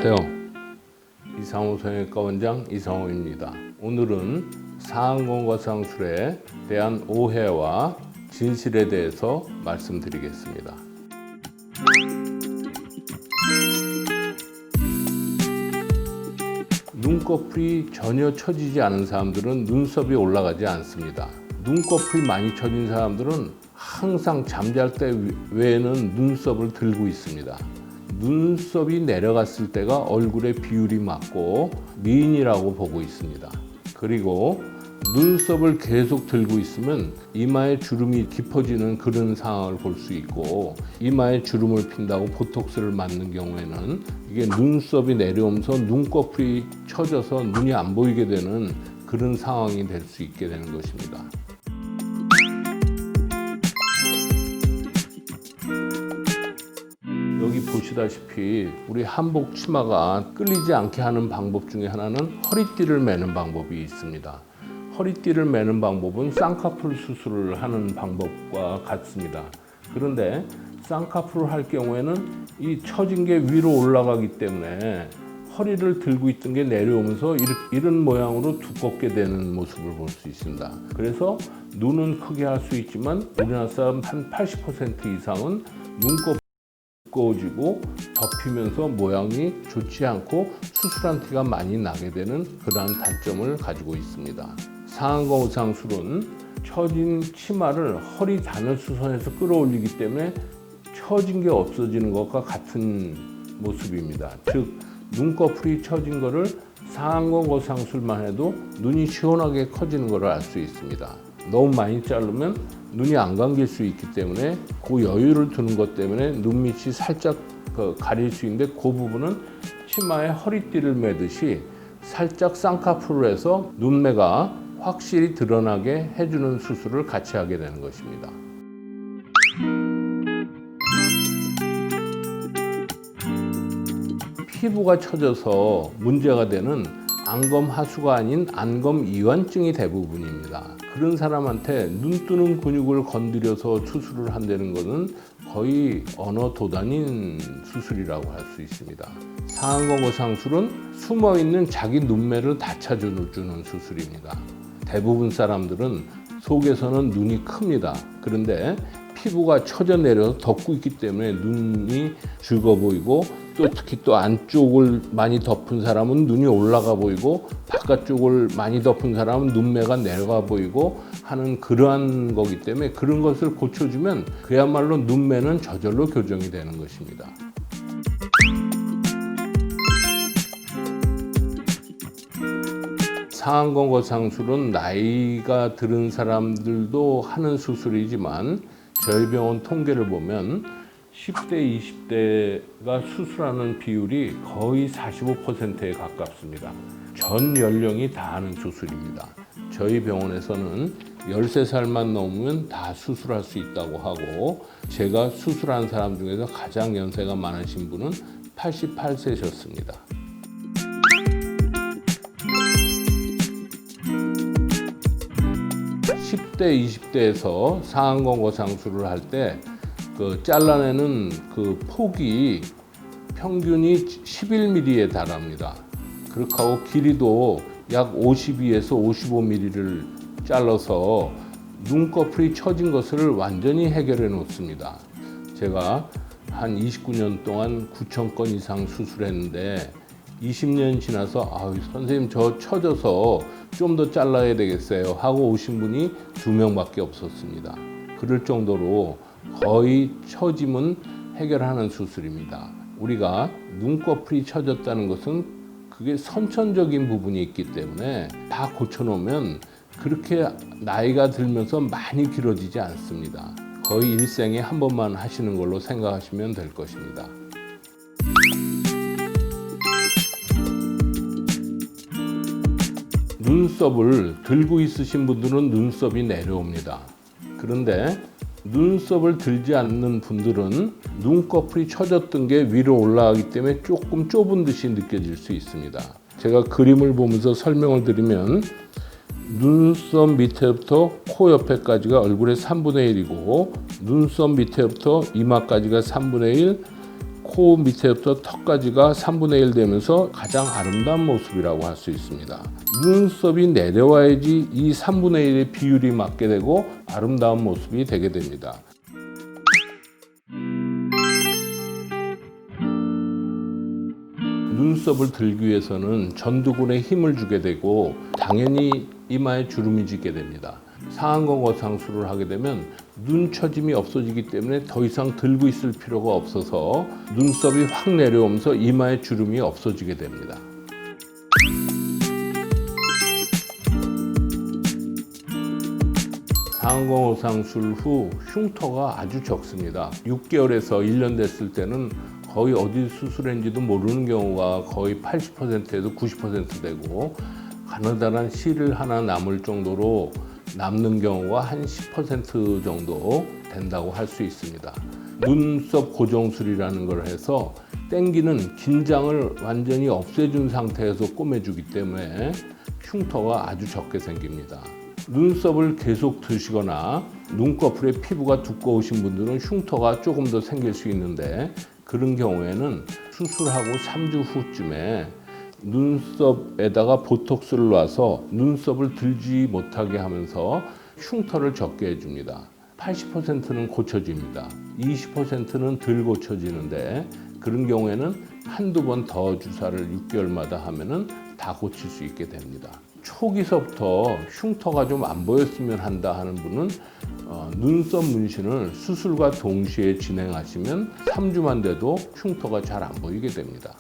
안녕하세요. 이상호 성형외과 원장 이상호입니다. 오늘은 상안검과상술에 대한 오해와 진실에 대해서 말씀드리겠습니다. 눈꺼풀이 전혀 처지지 않은 사람들은 눈썹이 올라가지 않습니다. 눈꺼풀이 많이 처진 사람들은 항상 잠잘 때 외에는 눈썹을 들고 있습니다. 눈썹이 내려갔을 때가 얼굴의 비율이 맞고 미인이라고 보고 있습니다. 그리고 눈썹을 계속 들고 있으면 이마에 주름이 깊어지는 그런 상황을 볼 수 있고, 이마에 주름을 핀다고 보톡스를 맞는 경우에는 이게 눈썹이 내려오면서 눈꺼풀이 처져서 눈이 안 보이게 되는 그런 상황이 될 수 있게 되는 것입니다. 여기 보시다시피 우리 한복 치마가 끌리지 않게 하는 방법 중에 하나는 허리띠를 매는 방법이 있습니다. 허리띠를 매는 방법은 쌍꺼풀 수술을 하는 방법과 같습니다. 그런데 쌍꺼풀을 할 경우에는 이 처진 게 위로 올라가기 때문에 허리를 들고 있던 게 내려오면서 이런 모양으로 두껍게 되는 모습을 볼 수 있습니다. 그래서 눈은 크게 할 수 있지만 우리나라 사람 한 80% 이상은 눈꺼풀이 두꺼워지고 덮이면서 모양이 좋지 않고 수술한 티가 많이 나게 되는 그러한 단점을 가지고 있습니다. 상안검상술은 처진 치마를 허리 단열수선에서 끌어올리기 때문에 처진 게 없어지는 것과 같은 모습입니다. 즉 눈꺼풀이 처진 거를 상안검상술만 해도 눈이 시원하게 커지는 것을 알 수 있습니다. 너무 많이 자르면 눈이 안 감길 수 있기 때문에 그 여유를 두는 것 때문에 눈밑이 살짝 가릴 수 있는데, 그 부분은 치마에 허리띠를 매듯이 살짝 쌍꺼풀을 해서 눈매가 확실히 드러나게 해주는 수술을 같이 하게 되는 것입니다. 피부가 처져서 문제가 되는 안검하수가 아닌 안검이완증이 대부분입니다. 그런 사람한테 눈 뜨는 근육을 건드려서 수술을 한다는 것은 거의 언어 도단인 수술이라고 할 수 있습니다. 상안검상술은 숨어있는 자기 눈매를 다 찾아주는 수술입니다. 대부분 사람들은 속에서는 눈이 큽니다. 그런데 피부가 처져 내려서 덮고 있기 때문에 눈이 죽어 보이고, 또 특히 또 안쪽을 많이 덮은 사람은 눈이 올라가 보이고, 바깥쪽을 많이 덮은 사람은 눈매가 내려가 보이고 하는 그러한 거기 때문에 그런 것을 고쳐주면 그야말로 눈매는 저절로 교정이 되는 것입니다. 상안검상술은 나이가 들은 사람들도 하는 수술이지만 저희 병원 통계를 보면 10대, 20대가 수술하는 비율이 거의 45%에 가깝습니다. 전 연령이 다 하는 수술입니다. 저희 병원에서는 13살만 넘으면 다 수술할 수 있다고 하고, 제가 수술한 사람 중에서 가장 연세가 많으신 분은 88세셨습니다. (10대) 20대에서 상안검상술을 할 때 잘라내는 그 폭이 평균이 11mm에 달합니다. 그렇게 하고 길이도 약 52에서 55mm를 잘라서 눈꺼풀이 처진 것을 완전히 해결해 놓습니다. 제가 한 29년 동안 9,000건 이상 수술했는데 20년 지나서 선생님 저 처져서 좀 더 잘라야 되겠어요 하고 오신 분이 2명밖에 없었습니다. 그럴 정도로 거의 처짐은 해결하는 수술입니다. 우리가 눈꺼풀이 처졌다는 것은 그게 선천적인 부분이 있기 때문에 다 고쳐놓으면 그렇게 나이가 들면서 많이 길어지지 않습니다. 거의 일생에 한 번만 하시는 걸로 생각하시면 될 것입니다. 눈썹을 들고 있으신 분들은 눈썹이 내려옵니다. 그런데 눈썹을 들지 않는 분들은 눈꺼풀이 처졌던 게 위로 올라가기 때문에 조금 좁은 듯이 느껴질 수 있습니다. 제가 그림을 보면서 설명을 드리면 눈썹 밑에부터 코 옆에까지가 얼굴의 3분의 1이고 눈썹 밑에부터 이마까지가 3분의 1, 코 밑에부터 턱까지가 3분의 1 되면서 가장 아름다운 모습이라고 할 수 있습니다. 눈썹이 내려와야지 이 3분의 1의 비율이 맞게 되고 아름다운 모습이 되게 됩니다. 눈썹을 들기 위해서는 전두근에 힘을 주게 되고 당연히 이마에 주름이 지게 됩니다. 상안검 거상술을 하게 되면 눈 처짐이 없어지기 때문에 더 이상 들고 있을 필요가 없어서 눈썹이 확 내려오면서 이마에 주름이 없어지게 됩니다. 상안검 거상술 후 흉터가 아주 적습니다. 6개월에서 1년 됐을 때는 거의 어디 수술했는지도 모르는 경우가 거의 80%에도 90% 되고 가느다란 실을 하나 남을 정도로 남는 경우가 한 10% 정도 된다고 할 수 있습니다. 눈썹 고정술이라는 걸 해서 땡기는 긴장을 완전히 없애준 상태에서 꼬매주기 때문에 흉터가 아주 적게 생깁니다. 눈썹을 계속 드시거나 눈꺼풀에 피부가 두꺼우신 분들은 흉터가 조금 더 생길 수 있는데 그런 경우에는 수술하고 3주 후쯤에 눈썹에다가 보톡스를 놔서 눈썹을 들지 못하게 하면서 흉터를 적게 해줍니다. 80%는 고쳐집니다. 20%는 덜 고쳐지는데 그런 경우에는 한두 번 더 주사를 6개월마다 하면은 다 고칠 수 있게 됩니다. 초기서부터 흉터가 좀 안 보였으면 한다 하는 분은 눈썹 문신을 수술과 동시에 진행하시면 3주만 돼도 흉터가 잘 안 보이게 됩니다.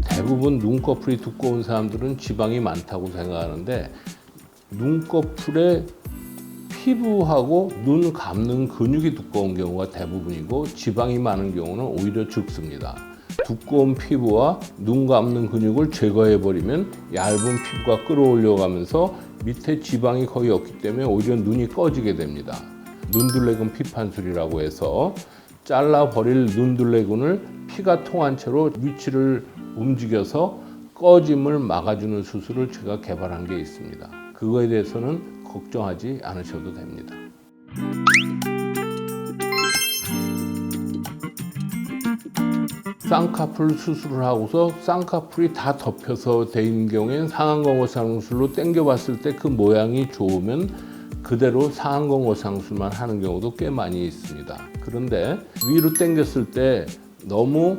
대부분 눈꺼풀이 두꺼운 사람들은 지방이 많다고 생각하는데 눈꺼풀에 피부하고 눈 감는 근육이 두꺼운 경우가 대부분이고 지방이 많은 경우는 오히려 적습니다. 두꺼운 피부와 눈 감는 근육을 제거해버리면 얇은 피부가 끌어올려가면서 밑에 지방이 거의 없기 때문에 오히려 눈이 꺼지게 됩니다. 눈둘레근 피판술이라고 해서 잘라버릴 눈둘레근을 피가 통한 채로 위치를 움직여서 꺼짐을 막아주는 수술을 제가 개발한 게 있습니다. 그거에 대해서는 걱정하지 않으셔도 됩니다. 쌍꺼풀 수술을 하고서 쌍꺼풀이 다 덮여서 돼 있는 경우에는 상안검 거상술로 당겨봤을 때 그 모양이 좋으면 그대로 상안검 거상술만 하는 경우도 꽤 많이 있습니다. 그런데 위로 당겼을 때 너무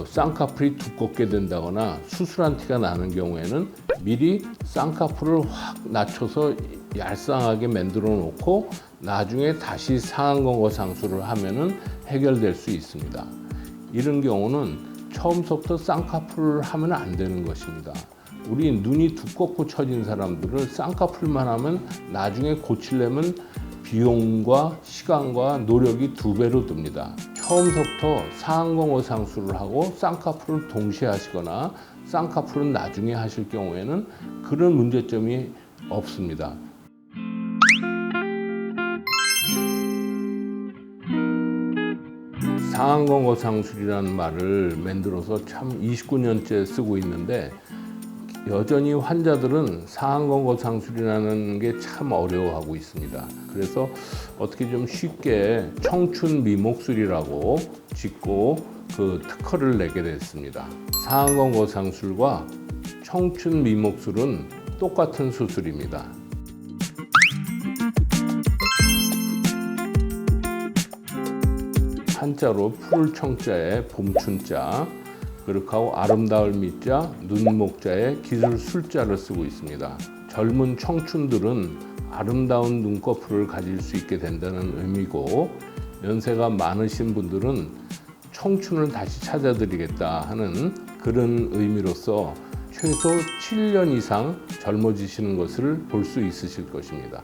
쌍꺼풀이 두껍게 된다거나 수술한 티가 나는 경우에는 미리 쌍꺼풀을 확 낮춰서 얄쌍하게 만들어 놓고 나중에 다시 상안검 거상술을 하면은 해결될 수 있습니다. 이런 경우는 처음부터 쌍꺼풀을 하면 안 되는 것입니다. 우리 눈이 두껍고 처진 사람들은 쌍꺼풀만 하면 나중에 고치려면 비용과 시간과 노력이 2배로 듭니다. 처음부터 상안검 거상술을 하고 쌍꺼풀을 동시에 하시거나 쌍꺼풀은 나중에 하실 경우에는 그런 문제점이 없습니다. 상안검 거상술이라는 말을 만들어서 참 29년째 쓰고 있는데 여전히 환자들은 상안검 거상술이라는 게 참 어려워하고 있습니다. 그래서 어떻게 좀 쉽게 청춘 미목술이라고 짓고 그 특허를 내게 됐습니다. 상안검 거상술과 청춘 미목술은 똑같은 수술입니다. 한자로 푸를 청자에 봄춘자, 그렇게 하고 아름다울 미자, 눈목자에 기술 술자를 쓰고 있습니다. 젊은 청춘들은 아름다운 눈꺼풀을 가질 수 있게 된다는 의미고 연세가 많으신 분들은 청춘을 다시 찾아드리겠다 하는 그런 의미로서 최소 7년 이상 젊어지시는 것을 볼 수 있으실 것입니다.